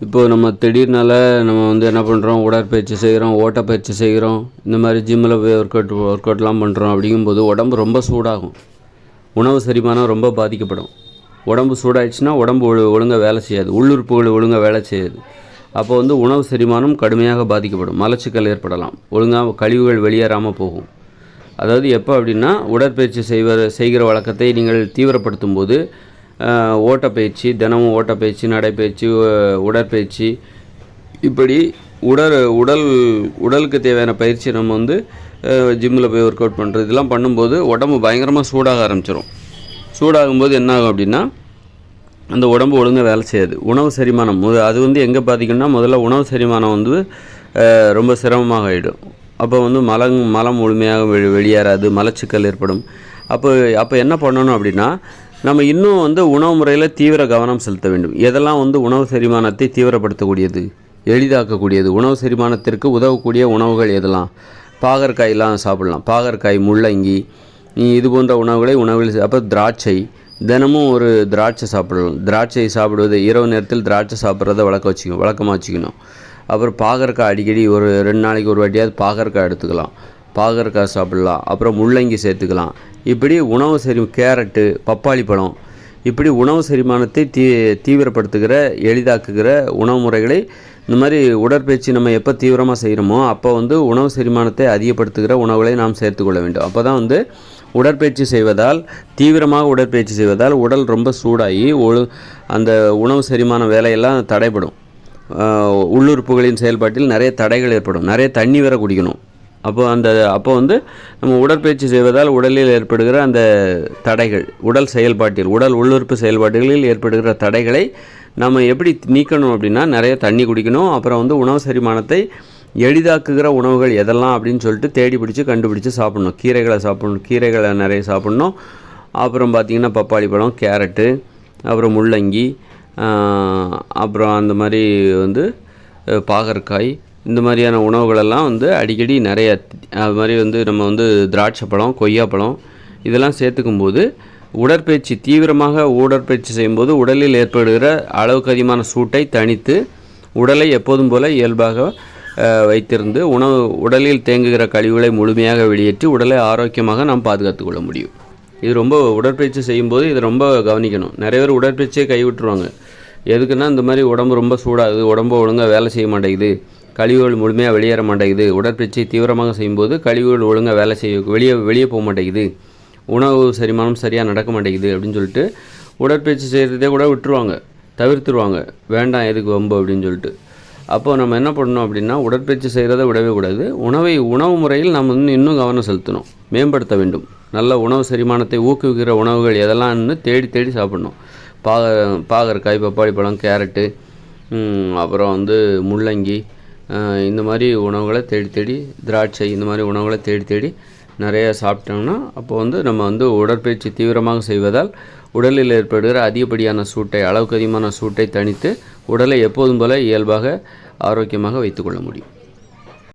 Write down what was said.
இப்போ நம்ம திடீர்னால நம்ம வந்து என்ன பண்ணுறோம், உடற்பயிற்சி செய்கிறோம், ஓட்டப்பயிற்சி செய்கிறோம், இந்த மாதிரி ஜிம்மில் போய் ஒர்க் அவுட்லாம் பண்ணுறோம். அப்படிங்கும்போது உடம்பு ரொம்ப சூடாகும், உணவு செரிமானம் ரொம்ப பாதிக்கப்படும். உடம்பு சூடாயிடுச்சுன்னா உடம்பு ஒழுங்காக வேலை செய்யாது, உள்ளுறுப்புகள் ஒழுங்காக வேலை செய்யாது. அப்போ வந்து உணவு செரிமானம் கடுமையாக பாதிக்கப்படும், மலச்சிக்கல் ஏற்படலாம், ஒழுங்காக கழிவுகள் வெளியேறாமல் போகும். அதாவது எப்போ அப்படின்னா, உடற்பயிற்சி செய்கிற வழக்கத்தை நீங்கள் தீவிரப்படுத்தும் போது ஓட்டப்பயிற்சி, தினமும் ஓட்டப்பயிற்சி, நடைப்பயிற்சி, உடற்பயிற்சி, இப்படி உடலுக்கு தேவையான பயிற்சி நம்ம வந்து ஜிம்மில் போய் ஒர்க் அவுட் பண்ணுறது இதெல்லாம் பண்ணும்போது உடம்பு பயங்கரமாக சூடாக ஆரம்பிச்சிடும். சூடாகும்போது என்ன ஆகும் அப்படின்னா, அந்த உடம்பு ஒழுங்காக வேலை செய்யாது. உணவு செரிமானம் அது வந்து எங்கே பாதிக்கும்னா, முதல்ல உணவு செரிமானம் வந்து ரொம்ப சிரமமாக ஆகிடும். அப்போ வந்து மலம் முழுமையாக வெளியேறாது, மலச்சிக்கல் ஏற்படும். அப்போ என்ன பண்ணணும் அப்படின்னா, நம்ம இன்னும் வந்து உணவு முறையில் தீவிர கவனம் செலுத்த வேண்டும். எதெல்லாம் வந்து உணவு செரிமானத்தை தீவிரப்படுத்தக்கூடியது, எளிதாக்கக்கூடியது, உணவு செரிமானத்திற்கு உதவக்கூடிய உணவுகள் எதெல்லாம்? பாகற்காயெலாம் சாப்பிடலாம், பாகற்காய், முள்ளங்கி, இது போன்ற உணவுகள். அப்போ திராட்சை, தினமும் ஒரு திராட்சை சாப்பிடலாம். திராட்சை சாப்பிடுவது, இரவு நேரத்தில் திராட்சை சாப்பிட்றத வழக்கமாக வச்சுக்கணும். அப்புறம் பாகற்காய் அடிக்கடி ஒரு 2 நாளைக்கு ஒரு வாட்டியாவது பாகற்காய் எடுத்துக்கலாம், பாகற்காய் சாப்பிடலாம். அப்புறம் முள்ளங்கி சேர்த்துக்கலாம். இப்படி கேரட்டு, பப்பாளி பழம், இப்படி உணவு செரிமானத்தை தீவிரப்படுத்துகிற, எளிதாக்குகிற உணவு முறைகளை இந்த மாதிரி உடற்பயிற்சி நம்ம எப்போ தீவிரமாக செய்கிறோமோ அப்போ வந்து உணவு செரிமானத்தை அதிகப்படுத்துகிற உணவுகளை நாம் சேர்த்துக்கொள்ள வேண்டும். அப்போ தான் வந்து தீவிரமாக உடற்பயிற்சி செய்வதால் உடல் ரொம்ப சூடாகி அந்த உணவு செரிமான வேலையெல்லாம் தடைப்படும். உள்ளுறுப்புகளின் செயல்பாட்டில் நிறைய தடைகள் ஏற்படும். நிறைய தண்ணி வேற குடிக்கணும். அப்போ வந்து நம்ம உடற்பயிற்சி செய்வதால் உடலில் ஏற்படுகிற அந்த தடைகள், உடல் உள்ளுறுப்பு செயல்பாடுகளில் ஏற்படுகிற தடைகளை நம்ம எப்படி நீக்கணும் அப்படின்னா, நிறைய தண்ணி குடிக்கணும். அப்புறம் வந்து உணவு செரிமானத்தை எளிதாக்குகிற உணவுகள் எதெல்லாம் அப்படின்னு சொல்லிட்டு கண்டுபிடிச்சு சாப்பிட்ணும். கீரைகளை நிறைய சாப்பிட்ணும். அப்புறம் பார்த்திங்கன்னா பப்பாளி பழம், கேரட்டு, அப்புறம் முள்ளங்கி, அப்புறம் அந்த மாதிரி வந்து பாகற்காய், இந்த மாதிரியான உணவுகளெல்லாம் வந்து அடிக்கடி நிறைய, அது மாதிரி வந்து நம்ம வந்து திராட்சை பழம், கொய்யாப்பழம் இதெல்லாம் சேர்த்துக்கும்போது தீவிரமாக உடற்பயிற்சி செய்யும்போது உடலில் ஏற்படுகிற அளவுக்கு அதிகமான சூட்டை தணித்து உடலை எப்போதும் போல இயல்பாக வைத்திருந்து உடலில் தேங்குகிற கழிவுகளை முழுமையாக வெளியேற்றி உடலை ஆரோக்கியமாக நாம் பாதுகாத்து கொள்ள முடியும். இது ரொம்ப உடற்பயிற்சி செய்யும்போது இதை ரொம்ப கவனிக்கணும். நிறைய பேர் உடற்பயிற்சியை கைவிட்டுருவாங்க. எதுக்குன்னா, இந்த மாதிரி உடம்பு ரொம்ப சூடாகுது, உடம்பு ஒழுங்காக வேலை செய்ய மாட்டேங்குது, கழிவுகள் முழுமையாக வெளியேற மாட்டேங்குது, உடற்பயிற்சியை தீவிரமாக செய்யும்போது கழிவுகள் ஒழுங்காக வேலை வெளியே போக மாட்டேங்குது, உணவு செரிமானம் சரியாக நடக்க மாட்டேங்குது அப்படின்னு சொல்லிட்டு உடற்பயிற்சி செய்கிறதே கூட தவிர்த்துருவாங்க. வேண்டாம், எதுக்கு வம்பு அப்படின்னு சொல்லிட்டு. அப்போது நம்ம என்ன பண்ணணும் அப்படின்னா, உடற்பயிற்சி செய்கிறத விடவே கூடாது. உணவு முறையில் நம்ம இன்னும் கவனம் செலுத்தணும், மேம்படுத்த வேண்டும். நல்ல உணவு செரிமானத்தை ஊக்குவிக்கிற உணவுகள் எதெல்லாம்னு தேடி சாப்பிடணும். பாகற்காய், பப்பாளி பழம், கேரட்டு, அப்புறம் வந்து முள்ளங்கி, இந்த மாதிரி உணவுகளை திராட்சை, இந்த மாதிரி உணவுகளை தேடி நிறைய சாப்பிட்டோம்னா அப்போ வந்து நம்ம வந்து உடற்பயிற்சி தீவிரமாக செய்வதால் உடலில் ஏற்படுகிற அதிகப்படியான அளவுக்கு அதிகமான சூட்டை தணித்து உடலை எப்போதும் போல இயல்பாக ஆரோக்கியமாக வைத்துக்கொள்ள முடியும்.